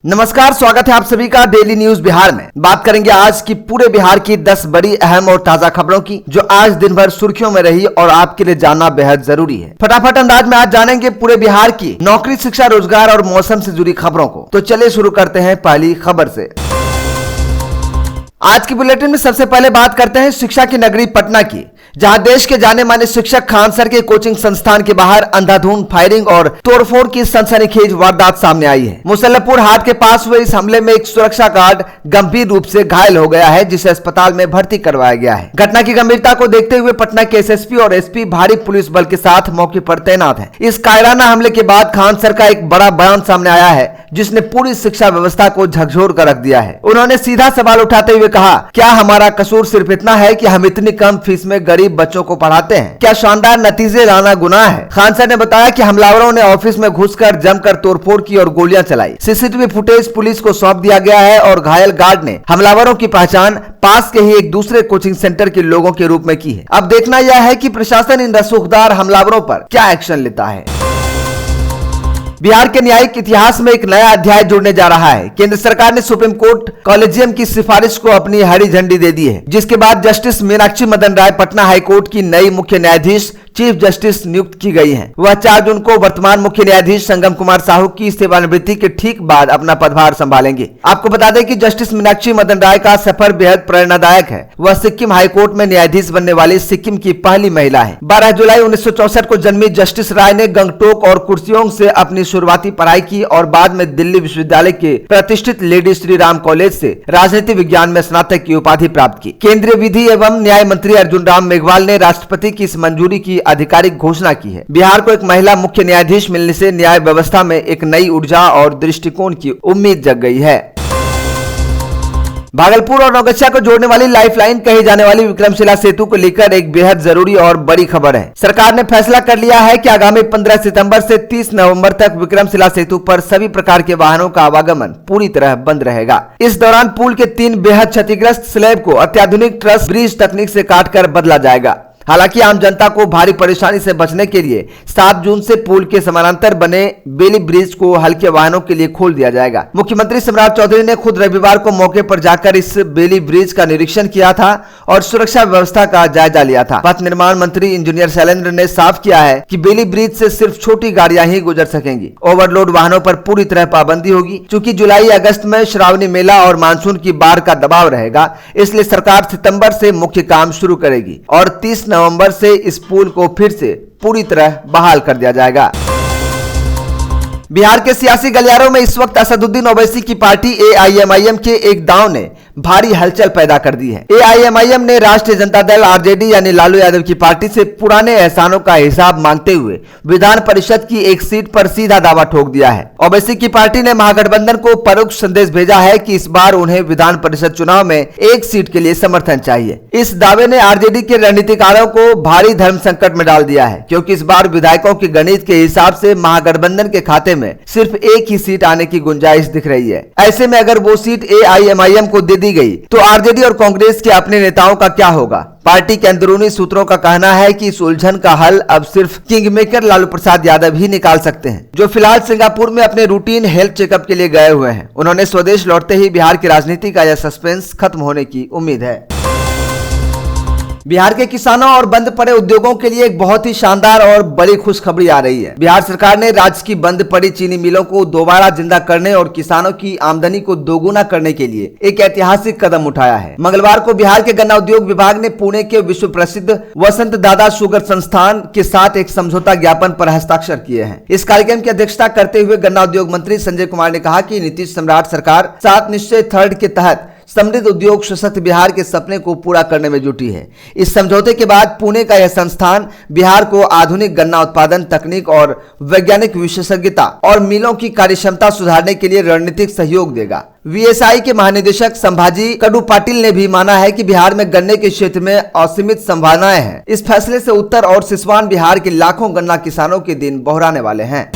नमस्कार, स्वागत है आप सभी का डेली न्यूज बिहार में। बात करेंगे आज की पूरे बिहार की 10 बड़ी अहम और ताजा खबरों की जो आज दिन भर सुर्खियों में रही और आपके लिए जानना बेहद जरूरी है। फटाफट अंदाज में आज जानेंगे पूरे बिहार की नौकरी, शिक्षा, रोजगार और मौसम से जुड़ी खबरों को। तो चलिए शुरू करते हैं पहली खबर से। आज की बुलेटिन में सबसे पहले बात करते हैं शिक्षा की नगरी पटना की, जहां देश के जाने माने शिक्षक खान सर के कोचिंग संस्थान के बाहर अंधाधुंध फायरिंग और तोड़फोड़ की सनसनीखेज वारदात सामने आई है। मुसल्लपुर हाट के पास हुए इस हमले में एक सुरक्षा गार्ड गंभीर रूप से घायल हो गया है, जिसे अस्पताल में भर्ती करवाया गया है। घटना की गंभीरता को देखते हुए पटना के एसएसपी और एसपी भारी पुलिस बल के साथ मौके पर तैनात है। इस कायराना हमले के बाद खान सर का एक बड़ा बयान सामने आया है, जिसने पूरी शिक्षा व्यवस्था को झकझोर कर रख दिया है। उन्होंने सीधा सवाल उठाते हुए कहा, क्या हमारा कसूर सिर्फ इतना है कि हम इतनी कम फीस में गरीब बच्चों को पढ़ाते हैं? क्या शानदार नतीजे लाना गुनाह है? खान सर ने बताया कि हमलावरों ने ऑफिस में घुसकर जमकर तोड़फोड़ की और गोलियां चलाई। सीसीटीवी फुटेज पुलिस को सौंप दिया गया है और घायल गार्ड ने हमलावरों की पहचान पास के ही एक दूसरे कोचिंग सेंटर के लोगों के रूप में की है। अब देखना यह है कि प्रशासन इन रसूखदार हमलावरों पर क्या एक्शन लेता है। बिहार के न्यायिक इतिहास में एक नया अध्याय जुड़ने जा रहा है। केंद्र सरकार ने सुप्रीम कोर्ट कॉलेजियम की सिफारिश को अपनी हरी झंडी दे दी है, जिसके बाद जस्टिस मीनाक्षी मदन राय पटना हाईकोर्ट की नई मुख्य न्यायाधीश चीफ जस्टिस नियुक्त की गई हैं। वह 4 जून को वर्तमान मुख्य न्यायाधीश संगम कुमार साहू की सेवानिवृत्ति के ठीक बाद अपना पदभार संभालेंगे। आपको बता दें कि जस्टिस मीनाक्षी मदन राय का सफर बेहद प्रेरणादायक है। वह सिक्किम हाईकोर्ट में न्यायाधीश बनने वाली सिक्किम की पहली महिला है। 12 जुलाई 1964 को जन्मी जस्टिस राय ने गंगटोक और कुर्सियोंग से अपनी शुरुआती पढ़ाई की और बाद में दिल्ली विश्वविद्यालय के प्रतिष्ठित लेडी श्री राम कॉलेज से राजनीति विज्ञान में स्नातक की उपाधि प्राप्त की। केंद्रीय विधि एवं न्याय मंत्री अर्जुन राम मेघवाल ने राष्ट्रपति की इस मंजूरी की आधिकारिक घोषणा की है। बिहार को एक महिला मुख्य न्यायाधीश मिलने से न्याय व्यवस्था में एक नई ऊर्जा और दृष्टिकोण की उम्मीद जग गई है। भागलपुर और नौगछिया को जोड़ने वाली लाइफलाइन कही जाने वाली विक्रमशिला सेतु को लेकर एक बेहद जरूरी और बड़ी खबर है। सरकार ने फैसला कर लिया है कि आगामी 15 सितंबर से 30 नवंबर तक विक्रमशिला सेतु पर सभी प्रकार के वाहनों का आवागमन पूरी तरह बंद रहेगा। इस दौरान पुल के 3 बेहद क्षतिग्रस्त स्लैब को अत्याधुनिक ट्रस ब्रिज तकनीक से काटकर बदला जाएगा। हालांकि आम जनता को भारी परेशानी से बचने के लिए 7 जून से पुल के समानांतर बने बेली ब्रिज को हल्के वाहनों के लिए खोल दिया जाएगा। मुख्यमंत्री सम्राट चौधरी ने खुद रविवार को मौके पर जाकर इस बेली ब्रिज का निरीक्षण किया था और सुरक्षा व्यवस्था का जायजा लिया था। पथ निर्माण मंत्री इंजीनियर शैलेंद्र ने साफ किया है कि बेली ब्रिज से सिर्फ छोटी गाड़ियां ही गुजर सकेंगी। ओवरलोड वाहनों पर पूरी तरह पाबंदी होगी। चूंकि जुलाई अगस्त में श्रावणी मेला और मानसून की बाढ़ का दबाव रहेगा, इसलिए सरकार सितंबर से मुख्य काम शुरू करेगी और 30 नवंबर से इस पुल को फिर से पूरी तरह बहाल कर दिया जाएगा। बिहार के सियासी गलियारों में इस वक्त असदुद्दीन ओवैसी की पार्टी एआईएमआईएम के एक दांव ने भारी हलचल पैदा कर दी है। एआईएमआईएम ने राष्ट्रीय जनता दल आरजेडी यानी लालू यादव की पार्टी से पुराने एहसानों का हिसाब मांगते हुए विधान परिषद की एक सीट पर सीधा दावा ठोक दिया है। ओवैसी की पार्टी ने महागठबंधन को परोक्ष संदेश भेजा है कि इस बार उन्हें विधान परिषद चुनाव में एक सीट के लिए समर्थन चाहिए। इस दावे ने आरजेडी के रणनीतिकारों को भारी धर्म संकट में डाल दिया है, क्योंकि इस बार विधायकों के गणित के हिसाब से महागठबंधन के खाते में सिर्फ एक ही सीट आने की गुंजाइश दिख रही है। ऐसे में अगर वो सीट एआईएमआईएम को दे दी गई तो आरजेडी और कांग्रेस के अपने नेताओं का क्या होगा? पार्टी के अंदरूनी सूत्रों का कहना है कि इस उलझन का हल अब सिर्फ किंगमेकर लालू प्रसाद यादव ही निकाल सकते हैं, जो फिलहाल सिंगापुर में अपने रूटीन हेल्थ चेकअप के लिए गए हुए हैं। उन्होंने स्वदेश लौटते ही बिहार की राजनीति का यह सस्पेंस खत्म होने की उम्मीद है। बिहार के किसानों और बंद पड़े उद्योगों के लिए एक बहुत ही शानदार और बड़ी खुशखबरी आ रही है। बिहार सरकार ने राज्य की बंद पड़ी चीनी मिलों को दोबारा जिंदा करने और किसानों की आमदनी को दोगुना करने के लिए एक ऐतिहासिक कदम उठाया है। मंगलवार को बिहार के गन्ना उद्योग विभाग ने पुणे के विश्व प्रसिद्ध वसंत दादा शुगर संस्थान के साथ एक समझौता ज्ञापन पर हस्ताक्षर किए हैं। इस कार्यक्रम की अध्यक्षता करते हुए गन्ना उद्योग मंत्री संजय कुमार ने कहा कि नीतीश सम्राट सरकार 7 निश्चय थर्ड के तहत समृद्ध उद्योग सशक्त बिहार के सपने को पूरा करने में जुटी है। इस समझौते के बाद पुणे का यह संस्थान बिहार को आधुनिक गन्ना उत्पादन तकनीक और वैज्ञानिक विशेषज्ञता और मिलों की कार्यक्षमता सुधारने के लिए रणनीतिक सहयोग देगा। वीएसआई के महानिदेशक संभाजी कडू पाटिल ने भी माना है कि बिहार में गन्ने के क्षेत्र में असीमित संभावनाएं हैं। इस फैसले से उत्तर और सिसवान बिहार के लाखों गन्ना किसानों के दिन बहराने वाले हैं।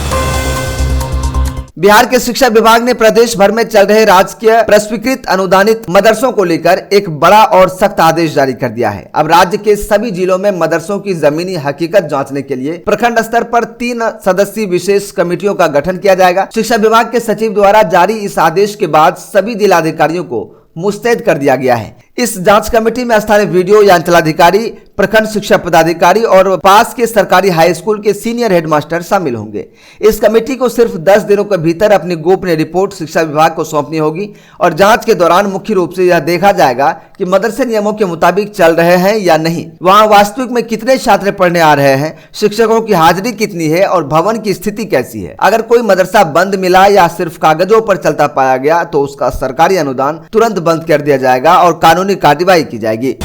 बिहार के शिक्षा विभाग ने प्रदेश भर में चल रहे राजकीय प्रस्वीकृत अनुदानित मदरसों को लेकर एक बड़ा और सख्त आदेश जारी कर दिया है। अब राज्य के सभी जिलों में मदरसों की जमीनी हकीकत जांचने के लिए प्रखंड स्तर पर 3 सदस्यीय विशेष कमेटियों का गठन किया जाएगा। शिक्षा विभाग के सचिव द्वारा जारी इस आदेश के बाद सभी जिलाधिकारियों को मुस्तैद कर दिया गया है। इस जांच कमेटी में स्थानीय वीडियो या अंचलाधिकारी, प्रखंड शिक्षा पदाधिकारी और पास के सरकारी हाई स्कूल के सीनियर हेडमास्टर शामिल होंगे। इस कमेटी को सिर्फ 10 दिनों के भीतर अपनी गोपनीय रिपोर्ट शिक्षा विभाग को सौंपनी होगी और जांच के दौरान मुख्य रूप से यह देखा जाएगा कि मदरसे नियमों के मुताबिक चल रहे हैं या नहीं, वहां वास्तविक में कितने छात्र पढ़ने आ रहे हैं, शिक्षकों की हाजिरी कितनी है और भवन की स्थिति कैसी है। अगर कोई मदरसा बंद मिला या सिर्फ कागजों पर चलता पाया गया तो उसका सरकारी अनुदान तुरंत बंद कर दिया जाएगा और कानूनी कार्रवाई की जाएगी।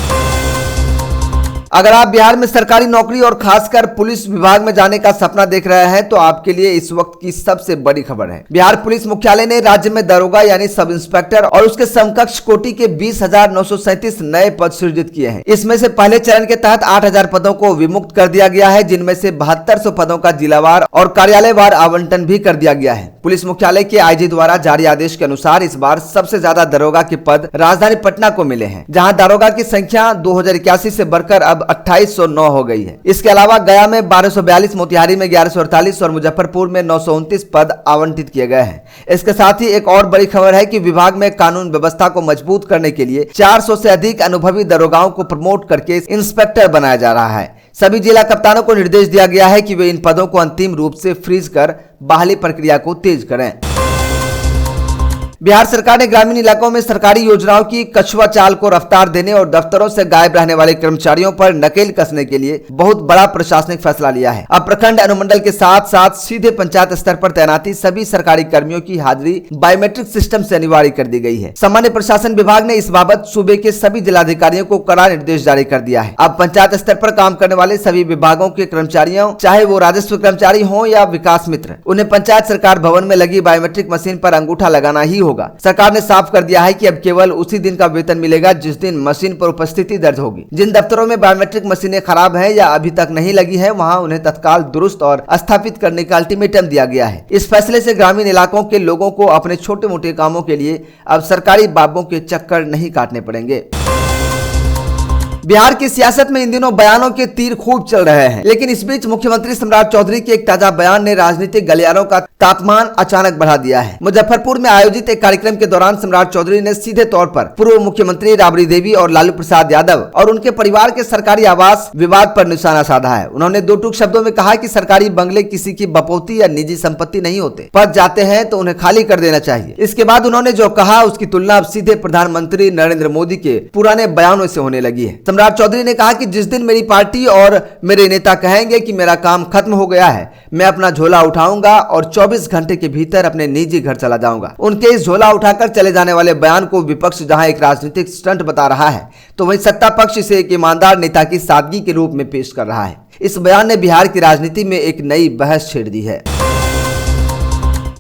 अगर आप बिहार में सरकारी नौकरी और खासकर पुलिस विभाग में जाने का सपना देख रहे हैं तो आपके लिए इस वक्त की सबसे बड़ी खबर है। बिहार पुलिस मुख्यालय ने राज्य में दरोगा यानी सब इंस्पेक्टर और उसके समकक्ष कोटि के 20,937 नए पद सृजित किए हैं। इसमें से पहले चरण के तहत 8,000 पदों को विमुक्त कर दिया गया है, जिनमें से 7200 पदों का जिलावार और कार्यालयवार आवंटन भी कर दिया गया है। पुलिस मुख्यालय के आईजी द्वारा जारी आदेश के अनुसार इस बार सबसे ज्यादा दरोगा के पद राजधानी पटना को मिले हैं, जहां दरोगा की संख्या 2081 से बढ़कर अब 2809 हो गई है। इसके अलावा गया में 1242, मोतिहारी में 1148 और मुजफ्फरपुर में 929 पद आवंटित किए गए हैं। इसके साथ ही एक और बड़ी खबर है कि विभाग में कानून व्यवस्था को मजबूत करने के लिए 400 से अधिक अनुभवी दरोगाओं को प्रमोट करके इंस्पेक्टर बनाया जा रहा है। सभी जिला कप्तानों को निर्देश दिया गया है कि वे इन पदों को अंतिम रूप से फ्रीज कर बहाली प्रक्रिया को तेज करें। बिहार सरकार ने ग्रामीण इलाकों में सरकारी योजनाओं की कछुआ चाल को रफ्तार देने और दफ्तरों से गायब रहने वाले कर्मचारियों पर नकेल कसने के लिए बहुत बड़ा प्रशासनिक फैसला लिया है। अब प्रखंड अनुमंडल के साथ साथ सीधे पंचायत स्तर पर तैनाती सभी सरकारी कर्मियों की हाजिरी बायोमेट्रिक सिस्टम से अनिवार्य कर दी गई है। सामान्य प्रशासन विभाग ने इस बाबत सूबे के सभी जिलाधिकारियों को कड़ा निर्देश जारी कर दिया है। अब पंचायत स्तर पर काम करने वाले सभी विभागों के कर्मचारियों, चाहे वो राजस्व कर्मचारी हो या विकास मित्र, उन्हें पंचायत सरकार भवन में लगी बायोमेट्रिक मशीन पर अंगूठा लगाना ही होगा। सरकार ने साफ कर दिया है कि अब केवल उसी दिन का वेतन मिलेगा जिस दिन मशीन पर उपस्थिति दर्ज होगी। जिन दफ्तरों में बायोमेट्रिक मशीनें खराब हैं या अभी तक नहीं लगी है, वहां उन्हें तत्काल दुरुस्त और स्थापित करने का अल्टीमेटम दिया गया है। इस फैसले से ग्रामीण इलाकों के लोगों को अपने छोटे मोटे कामों के लिए अब सरकारी बाबों के चक्कर नहीं काटने पड़ेंगे। बिहार की सियासत में इन दिनों बयानों के तीर खूब चल रहे हैं, लेकिन इस बीच मुख्यमंत्री सम्राट चौधरी के एक ताजा बयान ने राजनीतिक गलियारों का तापमान अचानक बढ़ा दिया है। मुजफ्फरपुर में आयोजित एक कार्यक्रम के दौरान सम्राट चौधरी ने सीधे तौर पर पूर्व मुख्यमंत्री राबड़ी देवी और लालू प्रसाद यादव और उनके परिवार के सरकारी आवास विवाद पर निशाना साधा है। उन्होंने दो टूक शब्दों में कहा कि सरकारी बंगले किसी की बपौती या निजी संपत्ति नहीं होते, पद जाते हैं तो उन्हें खाली कर देना चाहिए। इसके बाद उन्होंने जो कहा उसकी तुलना अब सीधे प्रधानमंत्री नरेंद्र मोदी के पुराने बयानों से होने लगी है। सम्राट चौधरी ने कहा कि जिस दिन मेरी पार्टी और मेरे नेता कहेंगे कि मेरा काम खत्म हो गया है, मैं अपना झोला उठाऊंगा और 24 घंटे के भीतर अपने निजी घर चला जाऊंगा। उनके इस झोला उठाकर चले जाने वाले बयान को विपक्ष जहां एक राजनीतिक स्टंट बता रहा है, तो वहीं सत्ता पक्ष इसे एक ईमानदार नेता की सादगी के रूप में पेश कर रहा है। इस बयान ने बिहार की राजनीति में एक नई बहस छेड़ दी है।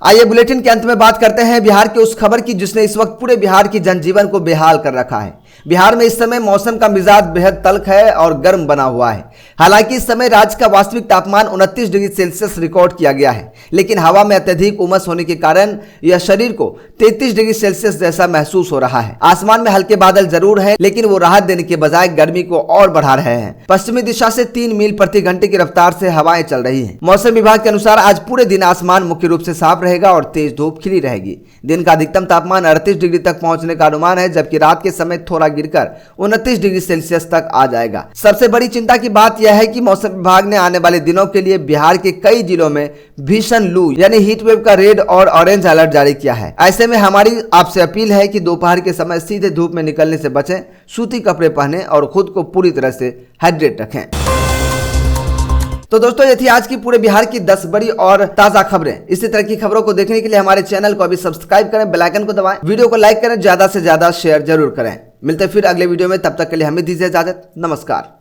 आइए बुलेटिन के अंत में बात करते हैं बिहार की उस खबर की जिसने इस वक्त पूरे बिहार की जनजीवन को बेहाल कर रखा है। बिहार में इस समय मौसम का मिजाज बेहद तल्ख है और गर्म बना हुआ है। हालांकि इस समय राज्य का वास्तविक तापमान 29 डिग्री सेल्सियस रिकॉर्ड किया गया है, लेकिन हवा में अत्यधिक उमस होने के कारण यह शरीर को 33 डिग्री सेल्सियस जैसा महसूस हो रहा है। आसमान में हल्के बादल जरूर है, लेकिन वो राहत देने के बजाय गर्मी को और बढ़ा रहे हैं। पश्चिमी दिशा से 3 मील प्रति घंटे की रफ्तार से हवाएं चल रही है। मौसम विभाग के अनुसार आज पूरे दिन आसमान मुख्य रूप से साफ रहेगा और तेज धूप खिली रहेगी। दिन का अधिकतम तापमान 38 डिग्री तक पहुंचने का अनुमान है, जबकि रात के समय थोड़ा गिरकर 29 डिग्री सेल्सियस तक आ जाएगा। सबसे बड़ी चिंता की बात यह है कि मौसम विभाग ने आने वाले दिनों के लिए बिहार के कई जिलों में भीषण लू यानी हीट वेव का रेड और ऑरेंज अलर्ट जारी किया है। ऐसे में हमारी आपसे अपील है कि दोपहर के समय सीधे धूप में निकलने से बचें, सूती कपड़े पहनें और खुद को पूरी तरह से हाइड्रेट रखें। तो दोस्तों, ये थी आज की पूरे बिहार की 10 बड़ी और ताजा खबरें। इसी तरह की खबरों को देखने के लिए हमारे चैनल को अभी सब्सक्राइब करें, बेल आइकन को दबाएं, वीडियो को लाइक करें, ज्यादा से ज्यादा शेयर जरूर करें। मिलते फिर अगले वीडियो में, तब तक के लिए हमें दीजिए इजाजत। नमस्कार।